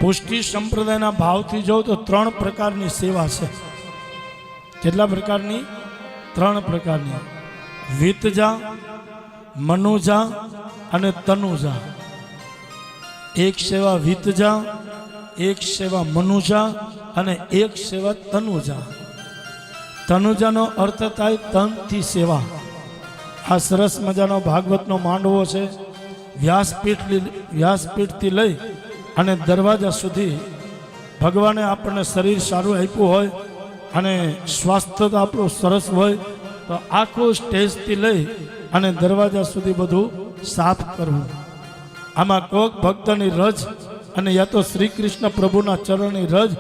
પુષ્ટિ સંપ્રદાયના ભાવથી જોઉં તો 3 પ્રકારની સેવા છે. કેટલા પ્રકારની? 3 પ્રકારની. વિતજા, મનુજા અને તનુજા. એક સેવા વિતજા, એક સેવા મનુજા અને એક સેવા તનુજા. તનુજાનો અર્થ થાય તનથી સેવા. આ સરસ મજાનો ભાગવતનો માંડવો છે. વ્યાસપીઠથી લઈ અને દરવાજા સુધી ભગવાને આપણને શરીર સારું આપ્યું હોય અને સ્વાસ્થ્ય આપણું સરસ હોય તો આખું સ્ટેજથી લઈ અને દરવાજા સુધી બધું સાફ કરવું. આમાં કોક ભક્તની રજ અને યા તો શ્રી કૃષ્ણ પ્રભુના ચરણની રજ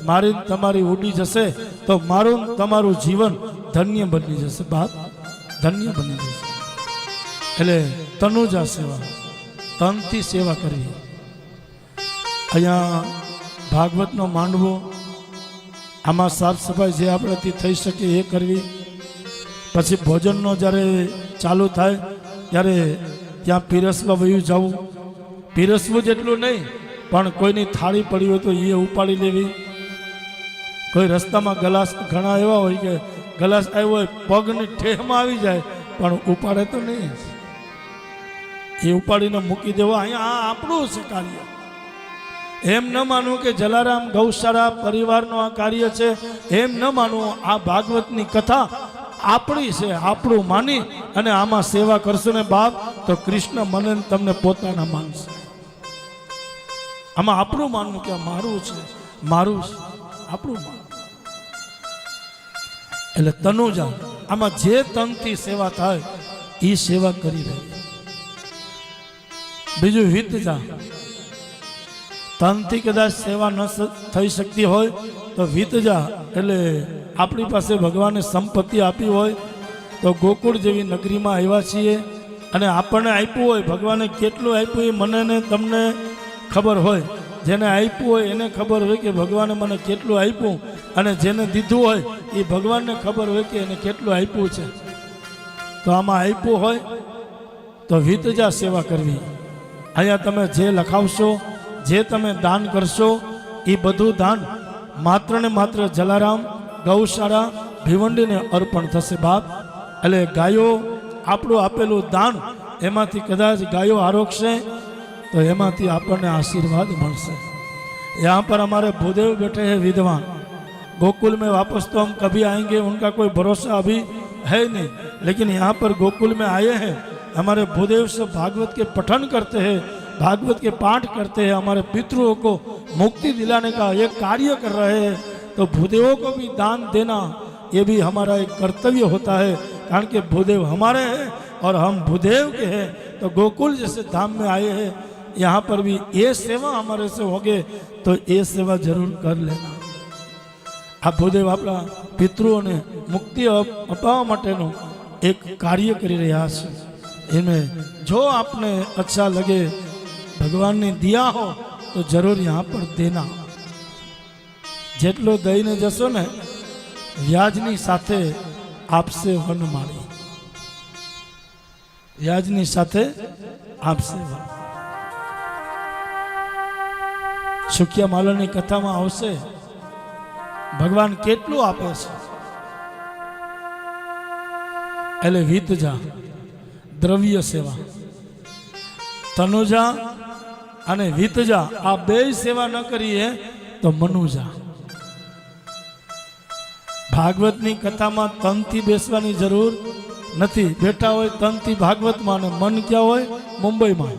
મારી તમારી ઉડી જશે તો મારું તમારું જીવન ધન્ય બની જશે. બાપ ધન્ય બની જશે. એટલે તનુજા સેવા, તનથી સેવા કરવી. અહીંયા ભાગવતનો માંડવો, આમાં સાફ સફાઈ જે આપણાથી થઈ શકે એ કરવી. પછી ભોજનનો જ્યારે ચાલુ થાય ત્યારે ત્યાં પીરસવા વયું જવું. પીરસવું જેટલું નહીં પણ કોઈની થાળી પડી હોય તો એ ઉપાડી લેવી. કોઈ રસ્તામાં ગલાસ, ઘણા એવા હોય કે ગલાસ આવ્યો હોય પગની ઠેહમાં આવી જાય પણ ઉપાડે તો નહીં, એ ઉપાડીને મૂકી દેવો. અહીંયા આ આપણું છે કાર્ય. એમ ન માનવું કે જલારામ ગૌશાળા પરિવારનું આ કાર્ય છે, એમ ન માનવું. આ ભાગવતની કથા આપણી છે, આપણું માની અને આમાં સેવા કરશો ને બાપ તો કૃષ્ણ મને તમને પોતાના માનશે. આમાં આપણું માનવું કે મારું છે, મારું છે, આપણું માનવું. એટલે તનુજા, આમાં જે તનથી સેવા થાય એ સેવા કરી રહી. બીજું વિતજા, તનથી કદાચ સેવા ન થઈ શકતી હોય તો વિતજા એટલે આપણી પાસે ભગવાને સંપત્તિ આપી હોય તો ગોકુળ જેવી નગરીમાં આવ્યા છીએ અને આપણને આપ્યું હોય, ભગવાને કેટલું આપ્યું એ મને ને તમને ખબર હોય. જેને આપ્યું હોય એને ખબર હોય કે ભગવાને મને કેટલું આપ્યું, અને જેને દીધું હોય એ ભગવાનને ખબર હોય કે એને કેટલું આપ્યું છે. તો આમાં આપ્યું હોય તો વિતજા સેવા કરવી. અહીંયા તમે જે લખાવશો, જે તમે દાન કરશો એ બધું દાન માત્ર ને માત્ર જલારામ ગૌશાળા ભિવંડીને અર્પણ થશે. બાપ એટલે ગાયો આપણું આપેલું દાન, એમાંથી કદાચ ગાયો આરોગશે તો એમાંથી આપણને આशीर्वाद મળશે. यहाँ पर हमारे भूदेव बैठे हैं विद्वान. गोकुल में वापस तो हम कभी आएंगे उनका कोई भरोसा अभी है नहीं, लेकिन यहाँ पर गोकुल में आए हैं. हमारे भूदेव से भागवत के पठन करते हैं, भागवत के पाठ करते हैं, हमारे पितरों को मुक्ति दिलाने का एक कार्य कर रहे हैं. तो भूदेवों को भी दान देना ये भी हमारा एक कर्तव्य होता है, कारण के भूदेव हमारे हैं और हम भूदेव के हैं. तो गोकुल जैसे धाम में आए हैं, यहाँ पर भी ये सेवा हमारे से होगे तो ये सेवा जरूर कर लेना. आ भूदेव अपना पितरों ने मुक्ति अपावा माटेनो एक कार्य करी रहा है. इनमें जो आपने अच्छा लगे, भगवान ने दिया हो तो जरूर यहाँ पर देना. जेटलो दईने जशो ने व्याजनी साथे आपसे वनमाળી, व्याजनी साथे आपसे वन. સુખિયા માલની કથામાં આવશે ભગવાન કેટલું આપે છે. એટલે વિતજા દ્રવ્ય સેવા, તનુજા અને વિતજા આ બે સેવા ન કરીએ તો મનુજા. ભાગવતની કથામાં તનથી બેસવાની જરૂર નથી. બેઠા હોય તનથી ભાગવતમાં અને મન ક્યાં હોય? મુંબઈમાં.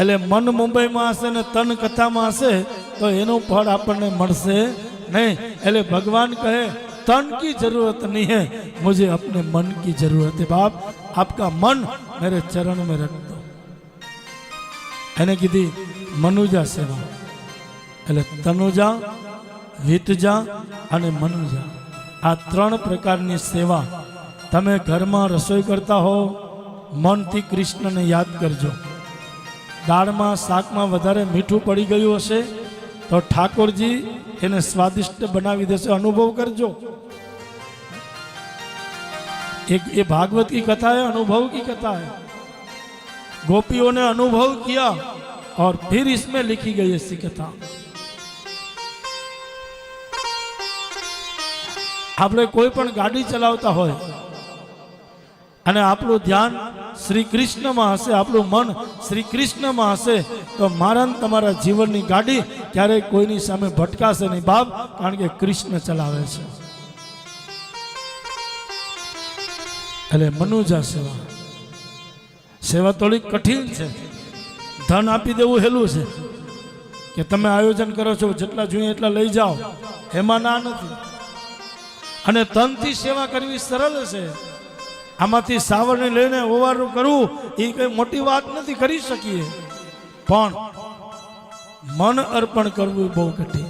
એટલે મન મુંબઈમાં હશે ને તન કથામાં હશે તો એનું ફળ આપણને મળશે नहीं. એટલે ભગવાન કહે तन की जरूरत नहीं है, मुझे अपने मन की जरूरत है. बाप आपका मन मेरे चरण में रख दो. એને કીધી મનુજા સેવા. એટલે તનુજા, વિતજા અને મનુજા આ 3 પ્રકારની સેવા. તમે ઘરમાં રસોઈ કરતા હો, મનથી કૃષ્ણને યાદ કરજો. દાળમાં શાકમાં વધારે મીઠું પડી ગયું હશે તો ઠાકોરજી એને સ્વાદિષ્ટ બનાવી દેશે. अनुभव करजो. एक ये भागवत की कथा है, अनुभव की कथा है. गोपियों ने अनुभव किया और फिर इसमें लिखी गई ऐसी कथा। આપણે કોઈ પણ ગાડી ચલાવતા હોય અને આપણું ધ્યાન શ્રી કૃષ્ણમાં હશે, આપણું મન શ્રી કૃષ્ણમાં હશે, તો મારા ને તમારા જીવનની ગાડી ક્યારેય કોઈની સામે ભટકાશે નહીં બાપ, કારણ કે કૃષ્ણ ચલાવે છે. એટલે મનુજા સેવા, સેવા થોડીક કઠિન છે. ધન આપી દેવું હેલું છે કે તમે આયોજન કરો છો જેટલા જોઈએ એટલા લઈ જાઓ, એમાં ના નથી. અને તનથી સેવા કરવી સરળ છે. આમાંથી સાવરને લઈને ઓવારું કરવું એ કઈ મોટી વાત નથી, કરી શકીએ, પણ મન અર્પણ કરવું બહુ કઠિન.